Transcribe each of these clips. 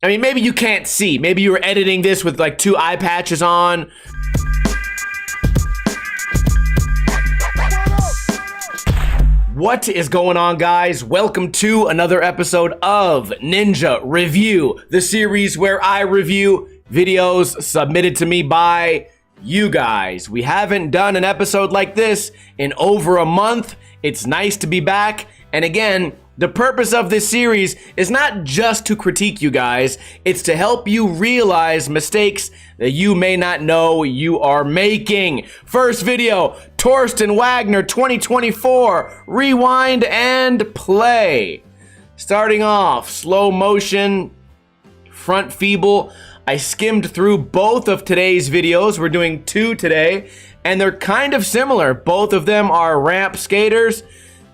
I mean, maybe you can't see. Maybe you were editing this with like 2 eye patches on. What is going on, guys? Welcome to another episode of Ninja Review, the series where I review videos submitted to me by you guys. We haven't done an episode like this in over a month. It's nice to be back. And again, the purpose of this series is not just to critique you guys, it's to help you realize mistakes that you may not know you are making. First video, Torsten Wagner 2024, rewind and play. Starting off, slow motion, front feeble. I skimmed through both of today's videos. We're doing 2 today, and they're kind of similar. Both of them are ramp skaters.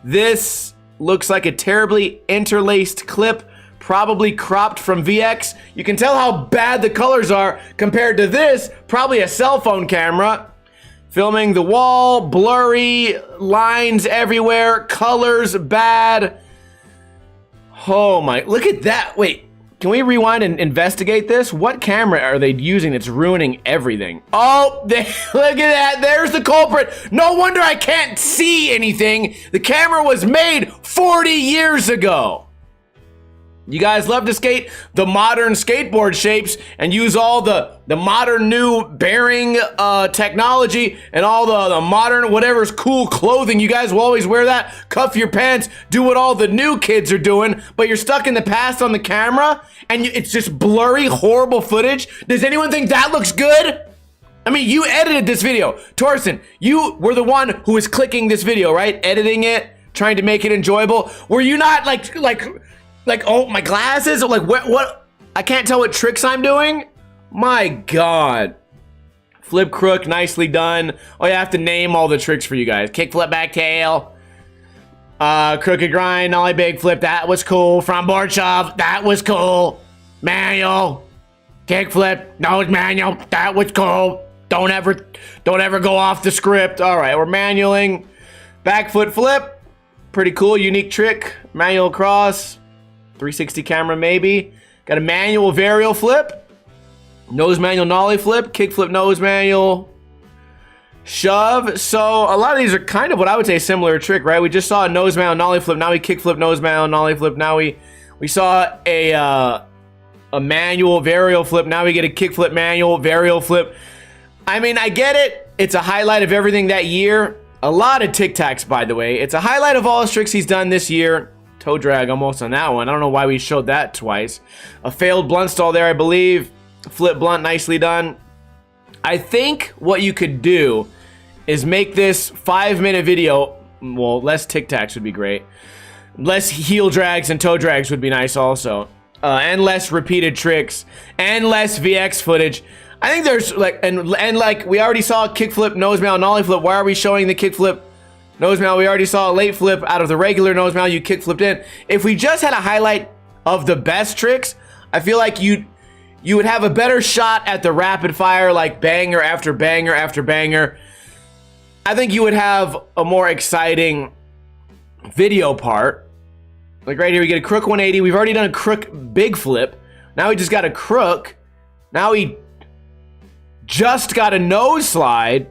This looks like a terribly interlaced clip, probably cropped from VX. You can tell how bad the colors are compared to this, probably a cell phone camera. Filming the wall, blurry, lines everywhere, colors bad. Oh my, look at that. Wait, can we rewind and investigate this? What camera are they using that's ruining everything? Oh, look at that. There's the culprit. No wonder I can't see anything. The camera was made 40 years ago. You guys love to skate the modern skateboard shapes and use all the modern new bearing technology and all the modern whatever's cool clothing. You guys will always wear that. Cuff your pants, do what all the new kids are doing, but you're stuck in the past on the camera and it's just blurry, horrible footage. Does anyone think that looks good? I mean, you edited this video. Torsten, you were the one who was clicking this video, right? Editing it, trying to make it enjoyable. Were you not like, oh, my glasses? Like, what? I can't tell what tricks I'm doing? My God. Flip crook, nicely done. Oh, you have to name all the tricks for you guys. Kick, flip, back tail. Crooked grind, nollie big flip, that was cool. Front board shove, that was cool. Manual. Kick flip, nose manual, that was cool. Don't ever go off the script. All right, we're manualing. Back foot flip. Pretty cool, unique trick. Manual cross. 360 camera maybe. Got a manual varial flip. Nose manual nollie flip. Kick flip nose manual. Shove. So a lot of these are kind of what I would say a similar trick, right? We just saw a nose manual nollie flip. Now we kick flip nose manual nollie flip. Now we saw a manual varial flip. Now we get a kick flip manual varial flip. I mean, I get it. It's a highlight of everything that year. A lot of Tic Tacs, by the way. It's a highlight of all his tricks he's done this year. Toe drag almost on that one. I don't know why we showed that twice. A failed blunt stall there, I believe. Flip blunt, nicely done. I think what you could do is make this 5-minute video. Well, less Tic Tacs would be great. Less heel drags and toe drags would be nice also. And less repeated tricks. And less VX footage. I think there's like, and like we already saw kickflip, nose mount, nollie flip. Why are we showing the kickflip? Nose mount, we already saw a late flip out of the regular nose mount you kick flipped in. If we just had a highlight of the best tricks, I feel like you would have a better shot at the rapid fire, like banger after banger after banger. I think you would have a more exciting video part. Like right here, we get a crook 180. We've already done a crook big flip. Now we just got a crook. Now we just got a nose slide.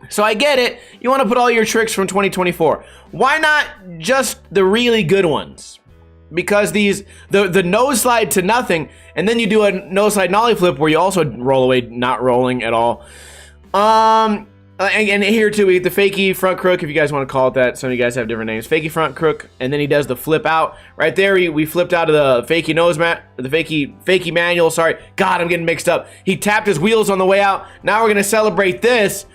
So I get it. You want to put all your tricks from 2024. Why not just the really good ones? Because these, the nose slide to nothing, and then you do a nose slide nollie flip where you also roll away, not rolling at all. And here too, we get the fakie front crook, if you guys want to call it that. Some of you guys have different names. Fakie front crook, and then he does the flip out. Right there, we flipped out of the fakie nose mat, the fakie manual, sorry. God, I'm getting mixed up. He tapped his wheels on the way out. Now we're going to celebrate this.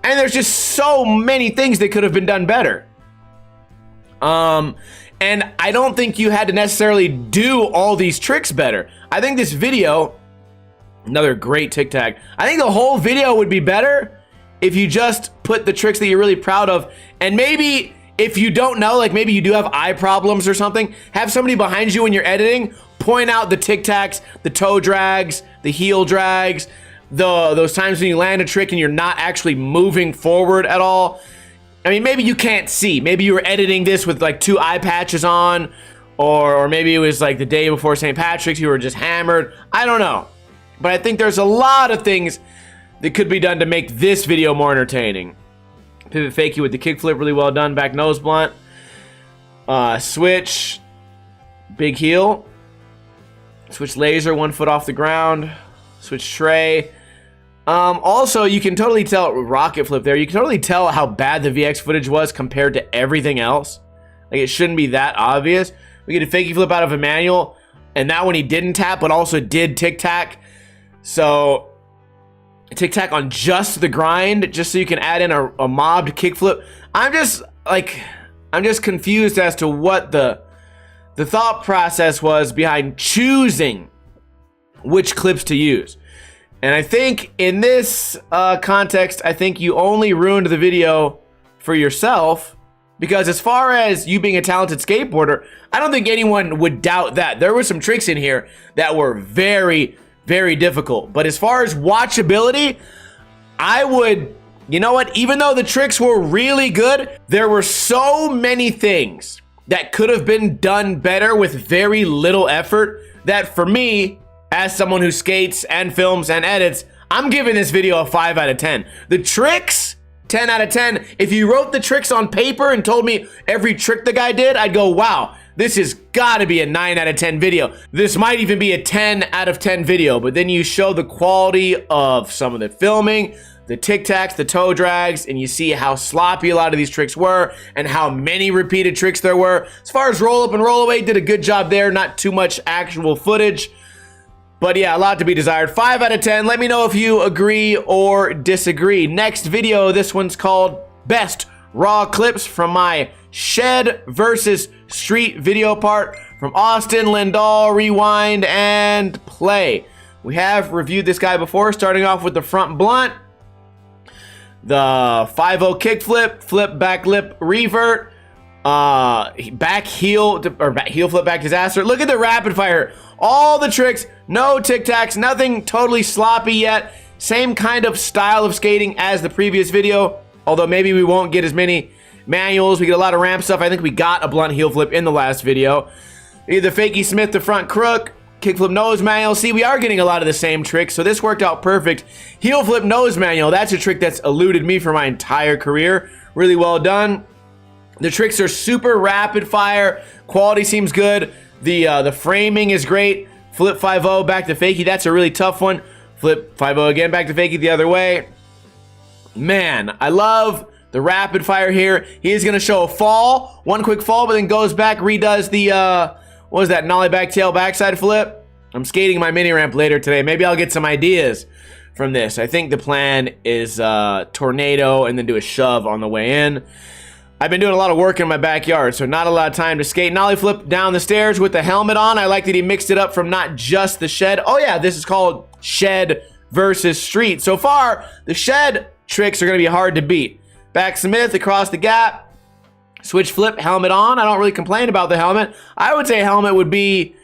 And there's just so many things that could have been done better. And I don't think you had to necessarily do all these tricks better. I think this video, another great Tic Tac, I think the whole video would be better if you just put the tricks that you're really proud of. And maybe if you don't know, like maybe you do have eye problems or something, have somebody behind you when you're editing, point out the Tic Tacs, the toe drags, the heel drags, those times when you land a trick and you're not actually moving forward at all. I mean, maybe you can't see. Maybe you were editing this with like 2 eye patches on, or maybe it was like the day before St. Patrick's, you were just hammered. I don't know. But I think there's a lot of things that could be done to make this video more entertaining. Pivot fakie with the kickflip, really well done. Back nose blunt. Switch. Big heel. Switch laser, 1 foot off the ground. Switch tray. Also, you can totally tell, rocket flip there, you can totally tell how bad the VX footage was compared to everything else. Like, it shouldn't be that obvious. We get a fakie flip out of Emmanuel, and that one he didn't tap, but also did tic-tac. So, tic-tac on just the grind, just so you can add in a mobbed kickflip. I'm just confused as to what the thought process was behind choosing which clips to use. And I think in this context, I think you only ruined the video for yourself, because as far as you being a talented skateboarder, I don't think anyone would doubt that. There were some tricks in here that were very, very difficult. But as far as watchability, I would, you know what? Even though the tricks were really good, there were so many things that could have been done better with very little effort that for me, as someone who skates and films and edits, I'm giving this video a 5 out of 10. The tricks, 10 out of 10. If you wrote the tricks on paper and told me every trick the guy did, I'd go, wow, this has got to be a 9 out of 10 video. This might even be a 10 out of 10 video. But then you show the quality of some of the filming, the tic-tacs, the toe drags, and you see how sloppy a lot of these tricks were and how many repeated tricks there were. As far as roll up and roll away, did a good job there. Not too much actual footage. But yeah, a lot to be desired. 5 out of 10. Let me know if you agree or disagree. Next video, this one's called Best Raw Clips from my Shed versus Street video part from Austin, Lindall, Rewind, and Play. We have reviewed this guy before, starting off with the front blunt, the 5-0 kickflip, flip back lip revert, back heel, or back heel flip back disaster. Look at the rapid fire. All the tricks, no tic-tacs, nothing totally sloppy yet. Same kind of style of skating as the previous video, although maybe we won't get as many manuals. We get a lot of ramp stuff. I think we got a blunt heel flip in the last video. Either fakie Smith, the front crook, kickflip nose manual. See, we are getting a lot of the same tricks, so this worked out perfect. Heel flip nose manual, that's a trick that's eluded me for my entire career. Really well done. The tricks are super rapid fire. Quality seems good. The framing is great. Flip 5-0 back to fakie. That's a really tough one. Flip 5-0 again back to fakie the other way. Man, I love the rapid fire here. He is going to show a fall. One quick fall, but then goes back, redoes the, what was that, nollie back tail backside flip. I'm skating my mini ramp later today. Maybe I'll get some ideas from this. I think the plan is tornado and then do a shove on the way in. I've been doing a lot of work in my backyard, so not a lot of time to skate. Nollie flip down the stairs with the helmet on. I like that he mixed it up from not just the shed. Oh yeah, this is called Shed versus Street. So far, the shed tricks are going to be hard to beat. Back Smith across the gap. Switch flip, helmet on. I don't really complain about the helmet. I would say helmet would be,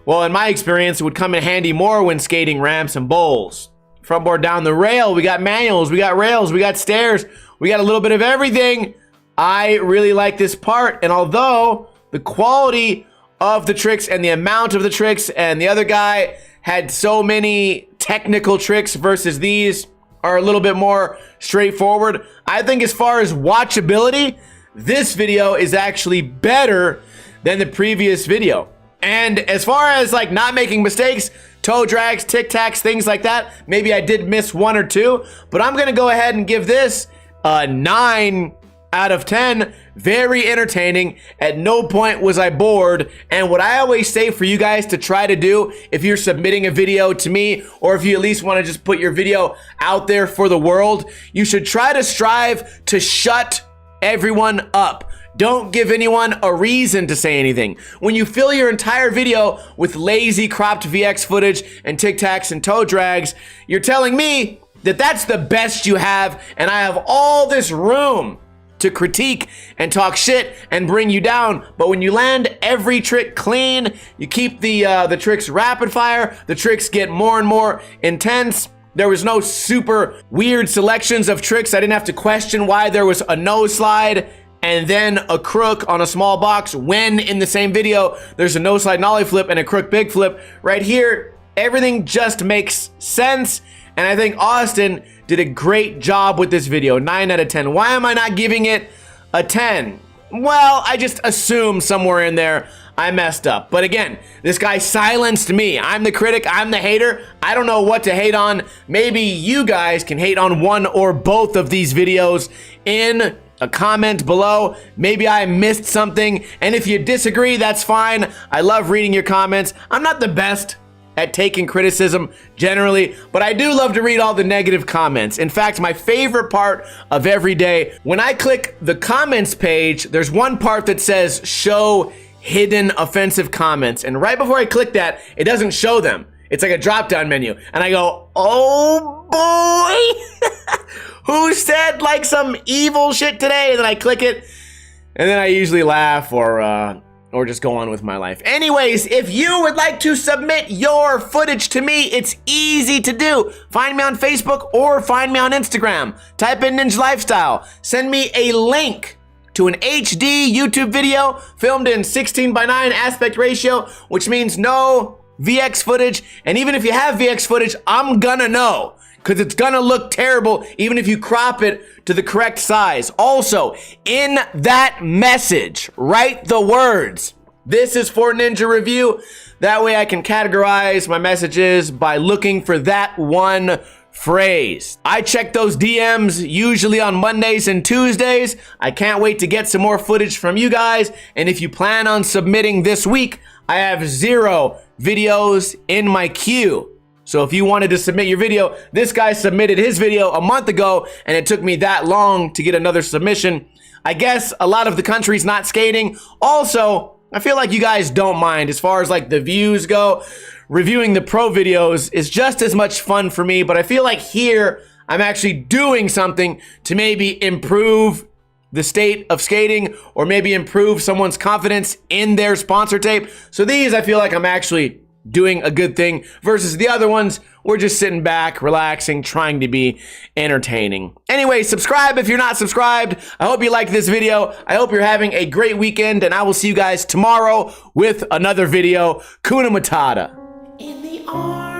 well, in my experience, it would come in handy more when skating ramps and bowls. Front board down the rail. We got manuals, we got rails, we got stairs. We got a little bit of everything. I really like this part, and although the quality of the tricks and the amount of the tricks and the other guy had so many technical tricks versus these are a little bit more straightforward, I think as far as watchability, this video is actually better than the previous video. And as far as like not making mistakes, toe drags, tic-tacs, things like that, maybe I did miss 1 or 2, but I'm gonna go ahead and give this a 9 out of 10. Very entertaining. At no point was I bored. And what I always say for you guys to try to do if you're submitting a video to me, or if you at least want to just put your video out there for the world, you should try to strive to shut everyone up. Don't give anyone a reason to say anything. When you fill your entire video with lazy cropped VX footage and tic-tacs and toe drags, you're telling me that that's the best you have, and I have all this room to critique and talk shit and bring you down. But when you land every trick clean, you keep the tricks rapid fire, the tricks get more and more intense. There was no super weird selections of tricks. I didn't have to question why there was a nose slide and then a crook on a small box, when in the same video there's a no slide nollie flip and a crook big flip. Right here, everything just makes sense, and I think Austin did a great job with this video. 9 out of 10. Why am I not giving it a 10? Well, I just assume somewhere in there I messed up. But again, this guy silenced me. I'm the critic, I'm the hater. I don't know what to hate on. Maybe you guys can hate on one or both of these videos in a comment below. Maybe I missed something, and if you disagree, that's fine. I love reading your comments. I'm not the best at taking criticism generally, but I do love to read all the negative comments. In fact, my favorite part of every day, when I click the comments page, there's one part that says show hidden offensive comments, and right before I click that, it doesn't show them. It's like a drop-down menu, and I go, oh boy, who said like some evil shit today? And then I click it, and then I usually laugh or just go on with my life. Anyways, if you would like to submit your footage to me, it's easy to do. Find me on Facebook or find me on Instagram. Type in Ninja Lifestyle. Send me a link to an HD YouTube video filmed in 16:9 aspect ratio, which means no VX footage. And even if you have VX footage, I'm gonna know, because it's gonna look terrible even if you crop it to the correct size. Also, in that message, write the words, "This is for Ninja Review." That way I can categorize my messages by looking for that one phrase. I check those DMs usually on Mondays and Tuesdays. I can't wait to get some more footage from you guys. And if you plan on submitting this week, I have 0 videos in my queue. So if you wanted to submit your video, this guy submitted his video a month ago, and it took me that long to get another submission. I guess a lot of the country's not skating. Also, I feel like you guys don't mind as far as like the views go. Reviewing the pro videos is just as much fun for me, but I feel like here I'm actually doing something to maybe improve the state of skating, or maybe improve someone's confidence in their sponsor tape. So these, I feel like I'm actually doing a good thing, versus the other ones, we're just sitting back, relaxing, trying to be entertaining. Anyway, subscribe if you're not subscribed. I hope you liked this video. I hope you're having a great weekend, and I will see you guys tomorrow with another video. Kuna Matata. In the arms